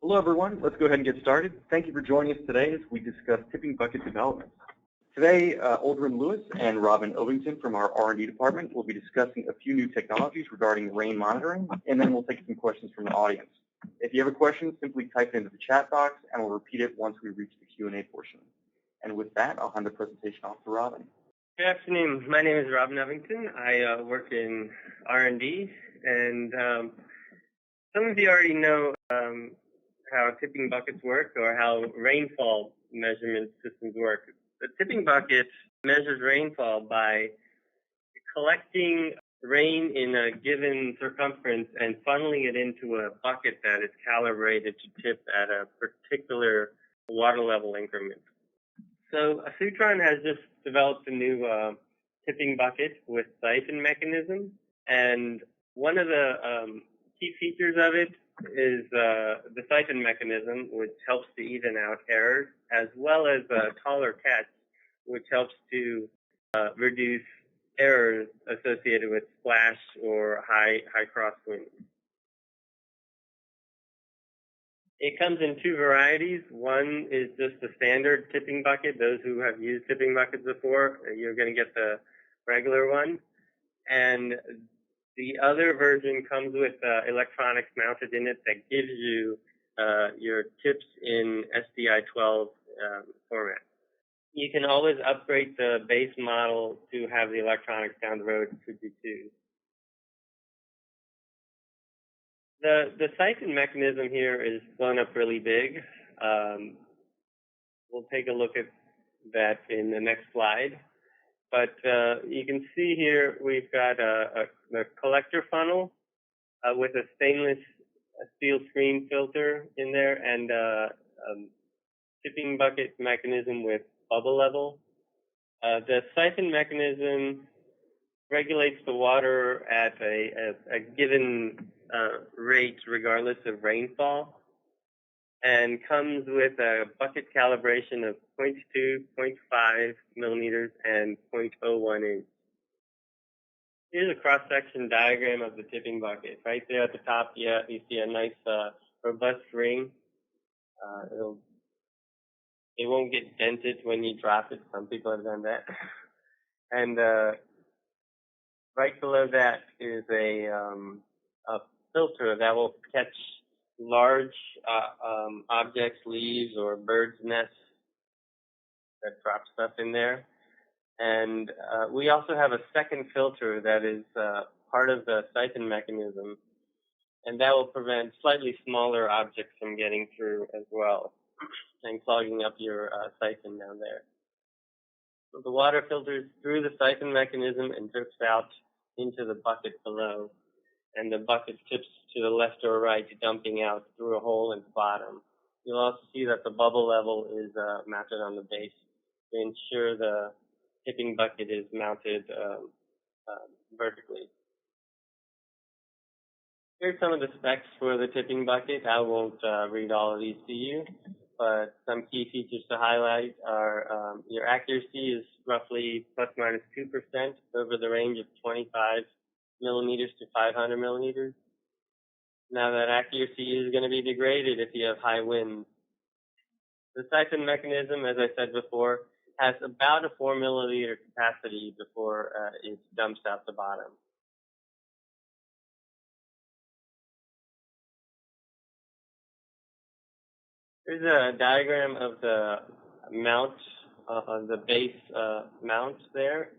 Hello, everyone. Let's go ahead and get started. Thank you for joining us today as we discuss tipping bucket development. Today, Aldrin Lewis and Robin Ovington from our R&D department will be discussing a few new technologies regarding rain monitoring, and then we'll take some questions from the audience. If you have a question, simply type it into the chat box, and we'll repeat it once we reach the Q&A portion. And with that, I'll hand the presentation off to Robin. Good afternoon. My name is Robin Ovington. I work in R&D, and some of you already know how tipping buckets work or how rainfall measurement systems work. The tipping bucket measures rainfall by collecting rain in a given circumference and funneling it into a bucket that is calibrated to tip at a particular water level increment. So Sutron has just developed a new tipping bucket with siphon mechanism, and one of the key features of it is the siphon mechanism, which helps to even out errors, as well as a taller catch, which helps to reduce errors associated with splash or high crosswinds. It comes in two varieties. One is just the standard tipping bucket. Those who have used tipping buckets before, you're going to get the regular one. And the other version comes with electronics mounted in it that gives you your tips in SDI 12 format. You can always upgrade the base model to have the electronics down the road should you choose. The siphon mechanism here is blown up really big. We'll take a look at that in the next slide. But you can see here we've got a collector funnel with a stainless steel screen filter in there and a tipping bucket mechanism with bubble level. The siphon mechanism regulates the water at a given rate regardless of rainfall and comes with a bucket calibration of 0.2, 0.5 millimeters, and 0.01 inch. Here's a cross-section diagram of the tipping bucket. Right there at the top, you see a nice robust ring. It won't get dented when you drop it. Some people have done that. And right below that is a filter that will catch large objects, leaves, or birds' nests that drop stuff in there. And we also have a second filter that is part of the siphon mechanism, and that will prevent slightly smaller objects from getting through as well and clogging up your siphon down there. So the water filters through the siphon mechanism and drips out into the bucket below, and the bucket tips to the left or right, dumping out through a hole in the bottom. You'll also see that the bubble level is mounted on the base to ensure the tipping bucket is mounted vertically. Here's some of the specs for the tipping bucket. I won't read all of these to you, but some key features to highlight are your accuracy is roughly plus minus 2% over the range of 25 millimeters to 500 millimeters. Now that accuracy is going to be degraded if you have high winds. The siphon mechanism, as I said before, has about a 4 milliliter capacity before it dumps out the bottom. Here's a diagram of the mount, of the base mount there.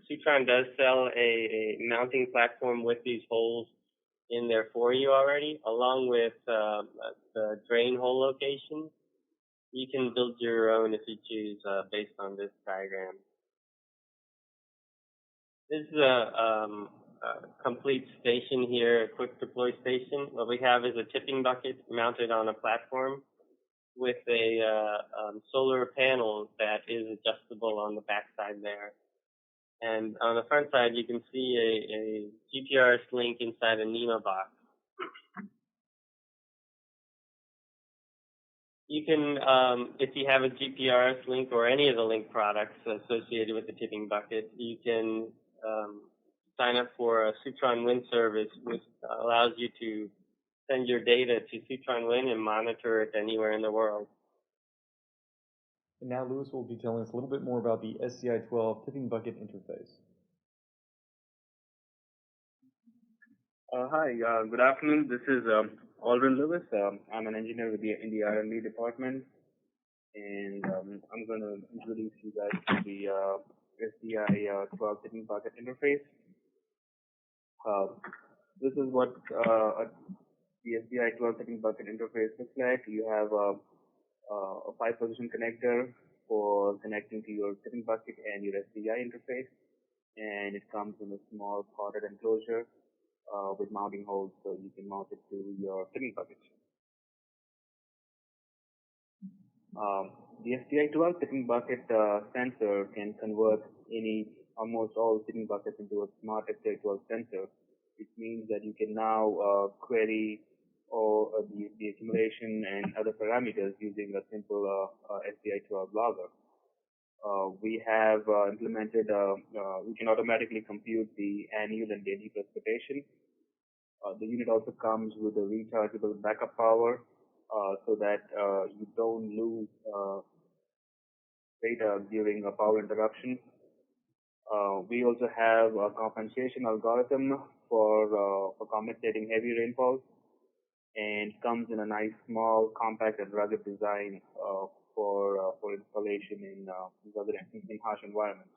Sutron does sell a mounting platform with these holes in there for you already, along with the drain hole location. You can build your own if you choose based on this diagram. This is a complete station here, a quick deploy station. What we have is a tipping bucket mounted on a platform with a solar panel that is adjustable on the back side there. And on the front side, you can see a GPRS link inside a NEMA box. You can, if you have a GPRS link or any of the link products associated with the tipping bucket, you can sign up for a Sutron Wind service, which allows you to send your data to Sutron Wind and monitor it anywhere in the world. And now Lewis will be telling us a little bit more about the SCI-12 tipping bucket interface. Hi, good afternoon. This is Aldrin Lewis. I'm an engineer in the R&D department, and I'm going to introduce you guys to the SCI-12 tipping bucket interface. This is what the SCI-12 tipping bucket interface looks like. You have a 5-position connector for connecting to your tipping bucket and your SCI interface, and it comes in a small potted enclosure with mounting holes, so you can mount it to your tipping bucket. The SCI-12 tipping bucket sensor can convert almost all tipping buckets into a smart SCI-12 sensor, which means that you can now query the accumulation and other parameters using a simple SCI-12 logger. We have implemented, we can automatically compute the annual and daily precipitation. The unit also comes with a rechargeable backup power so that you don't lose data during a power interruption. We also have a compensation algorithm for compensating heavy rainfalls, and comes in a nice, small, compact, and rugged design for installation in harsh environments.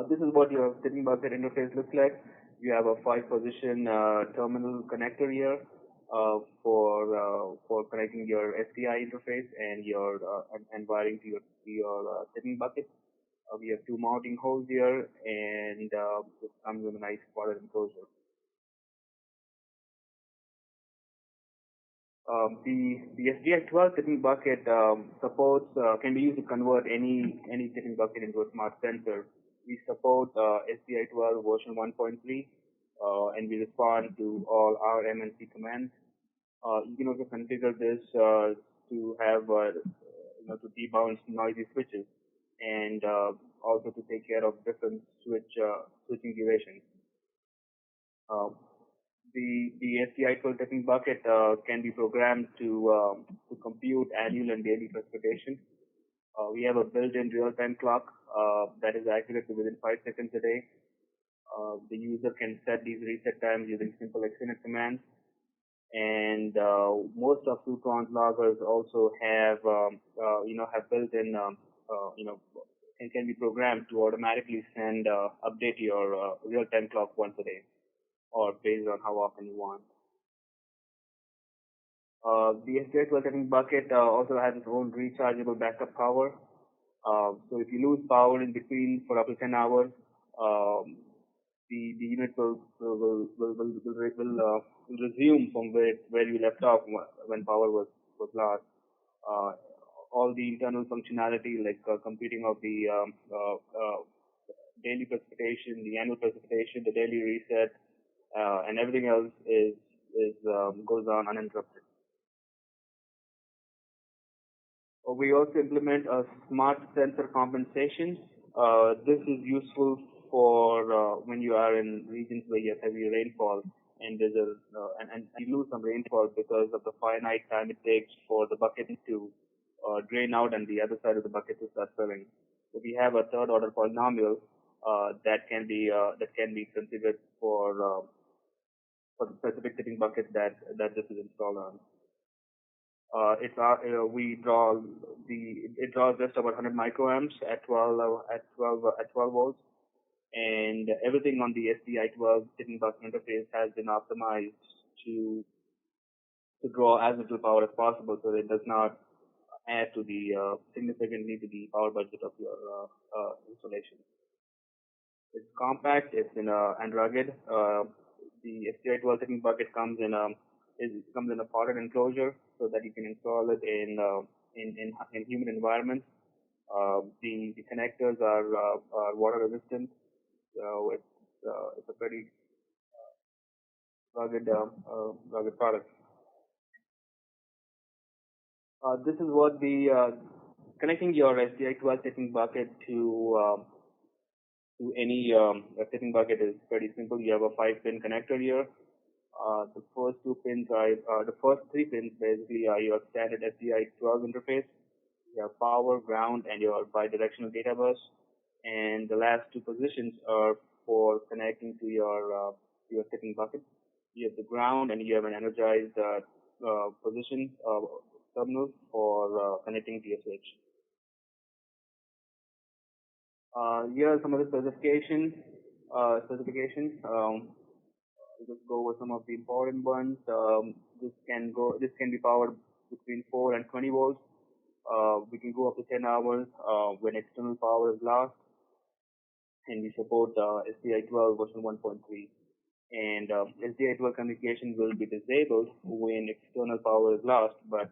This is what your tipping bucket interface looks like. You have a 5-position terminal connector here for connecting your SCI interface and your and wiring to your tipping bucket. We have 2 mounting holes here, and it comes with a nice potted enclosure. The SCI-12 tipping bucket supports can be used to convert any tipping bucket into a smart sensor. We support SCI-12 version 1.3, and we respond to all RM and C commands. You can also configure this to have to debounce noisy switches, and also to take care of different switching durations. The SCI-12 tipping bucket can be programmed to compute annual and daily precipitation. We have a built-in real-time clock that is accurate to within 5 seconds a day. The user can set these reset times using simple Xfinity commands, and most of Sutron's loggers also have built-in and can be programmed to automatically update your real-time clock once a day, or based on how often you want. The SCI-12 tipping bucket also has its own rechargeable backup power. So if you lose power in between for up to 10 hours, the unit will resume from where you left off when power was lost. All the internal functionality, like computing of the daily precipitation, the annual precipitation, the daily reset, and everything else goes on uninterrupted. We also implement a smart sensor compensation. This is useful for when you are in regions where you have heavy rainfall and and you lose some rainfall because of the finite time it takes for the bucket to drain out and the other side of the bucket to start filling. So we have a third-order polynomial that can be configured for the specific tipping bucket that this is installed on. It draws just about 100 microamps at 12 volts, and everything on the SCI-12 tipping bucket interface has been optimized to draw as little power as possible, so it does not add to the significantly to the power budget of your installation. It's compact, and rugged. The SCI-12 tipping bucket comes in a potted enclosure so that you can install it in humid environments. The connectors are water resistant, so it's a pretty rugged product. This is what the connecting your SCI-12 tipping bucket to to any tipping bucket is pretty simple. You have a 5-pin connector here. The first 3 pins basically are your standard SDI 12 interface. You have power, ground, and your bidirectional data bus. And the last 2 positions are for connecting to your tipping bucket. You have the ground, and you have an energized position terminal for connecting to your switch. Here are some of the specifications. I'll just go over some of the important ones. This can be powered between 4 and 20 volts. We can go up to 10 hours when external power is lost, and we support SDI 12 version 1.3. And SDI 12 communication will be disabled when external power is lost, but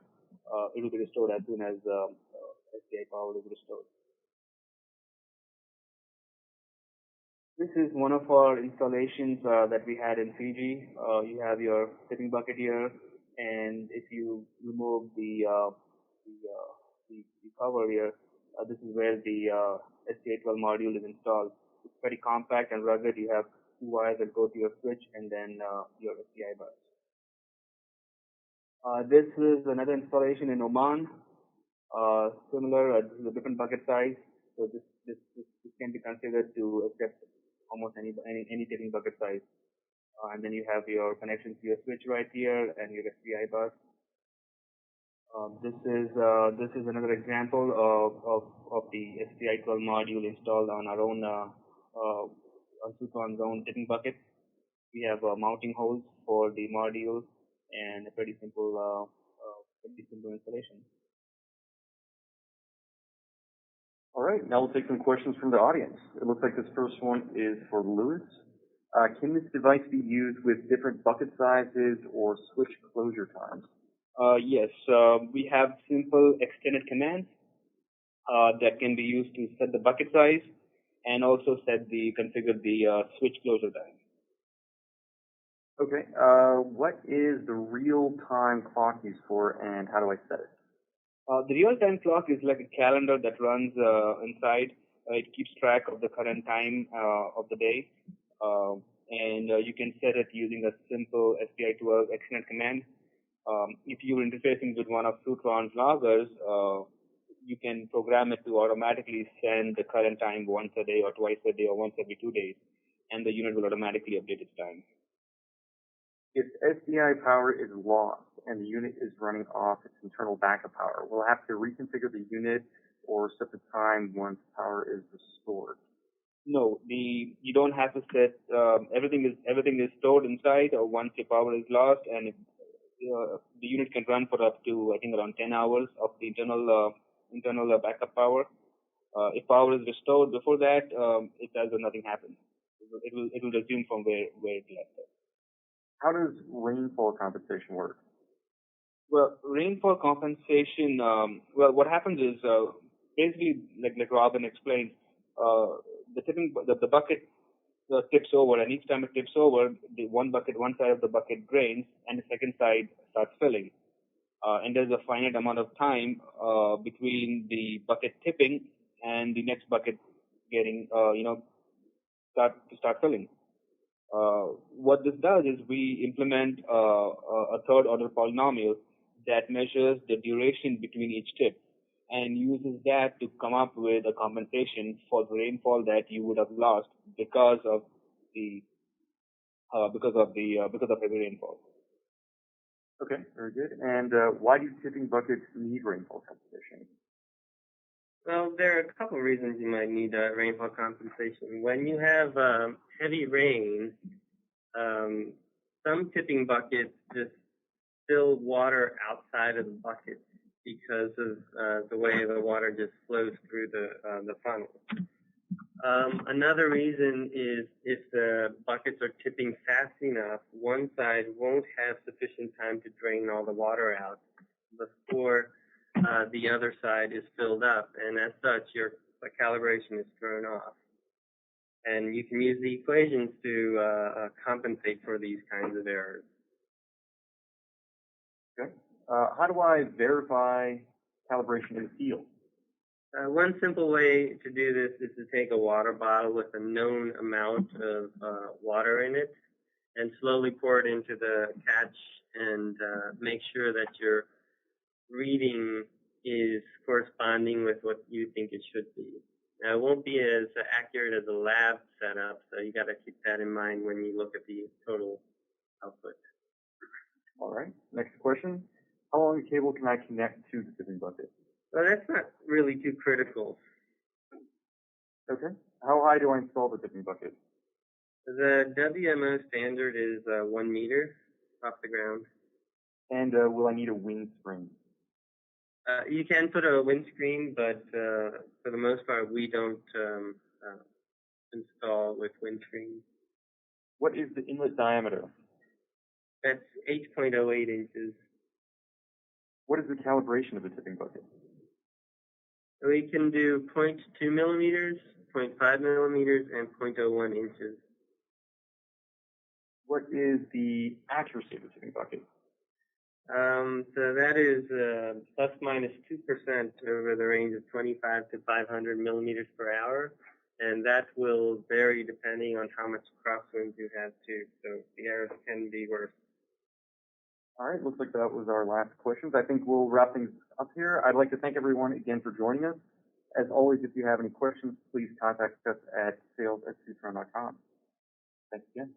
it will be restored as soon as SDI power is restored. This is one of our installations that we had in Fiji. You have your tipping bucket here, and if you remove the cover here, this is where the SDI 12 module is installed. It's very compact and rugged. You have 2 wires that go to your switch and then your SDI bus. This is another installation in Oman. Similar, this is a different bucket size, so this can be configured to accept almost any tipping bucket size. And then you have your connection to your switch right here and your SDI bus. This is another example of the SDI 12 module installed on our own on Sutron's own tipping bucket. We have mounting holes for the module and a pretty simple installation. All right, now we'll take some questions from the audience. It looks like this first one is for Louis. Can this device be used with different bucket sizes or switch closure times? Yes, we have simple extended commands that can be used to set the bucket size and also configure the switch closure time. Okay, what is the real-time clock used for, and how do I set it? The real-time clock is like a calendar that runs inside. It keeps track of the current time of the day, and you can set it using a simple SDI 12 extended command. If you're interfacing with one of Sutron's loggers, you can program it to automatically send the current time once a day or twice a day or once every 2 days, and the unit will automatically update its time. If SDI power is lost and the unit is running off its internal backup power, we'll have to reconfigure the unit or set the time once power is restored. No, you don't have to set. Everything is stored inside, or once your power is lost, and the unit can run for up to, I think, around 10 hours of the internal backup power. If power is restored before that, it as though nothing happened. It will resume from where it left off. How does rainfall compensation work? Well, rainfall compensation. What happens is basically, like Robin explained, the bucket tips over, and each time it tips over, one side of the bucket drains, and the second side starts filling. And there's a finite amount of time between the bucket tipping and the next bucket getting, start filling. What this does is we implement a third-order polynomial that measures the duration between each tip and uses that to come up with a compensation for the rainfall that you would have lost because of heavy rainfall. Okay, very good. And why do tipping buckets need rainfall compensation? Well, there are a couple of reasons you might need rainfall compensation. When you have heavy rain, some tipping buckets just spill water outside of the bucket because of the way the water just flows through the funnel. Another reason is if the buckets are tipping fast enough, one side won't have sufficient time to drain all the water out before the other side is filled up, and as such, your calibration is thrown off. And you can use the equations to compensate for these kinds of errors. Okay. How do I verify calibration in the field? One simple way to do this is to take a water bottle with a known amount of water in it and slowly pour it into the catch and make sure that your reading is corresponding with what you think it should be. Now, it won't be as accurate as a lab setup, so you got to keep that in mind when you look at the total output. All right. Next question. How long a cable can I connect to the tipping bucket? Well, that's not really too critical. Okay. How high do I install the tipping bucket? The WMO standard is 1 meter off the ground. And will I need a windscreen? You can put a windscreen, but for the most part, we don't install with windscreen. What is the inlet diameter? That's 8.08 inches. What is the calibration of the tipping bucket? We can do 0.2 millimeters, 0.5 millimeters, and 0.01 inches. What is the accuracy of the tipping bucket? So that is plus minus 2% over the range of 25 to 500 millimeters per hour, and that will vary depending on how much crosswinds you have too. So the errors can be worse. All right, looks like that was our last questions. I think we'll wrap things up here. I'd like to thank everyone again for joining us. As always, if you have any questions, please contact us at sales@sutron.com. Thanks again.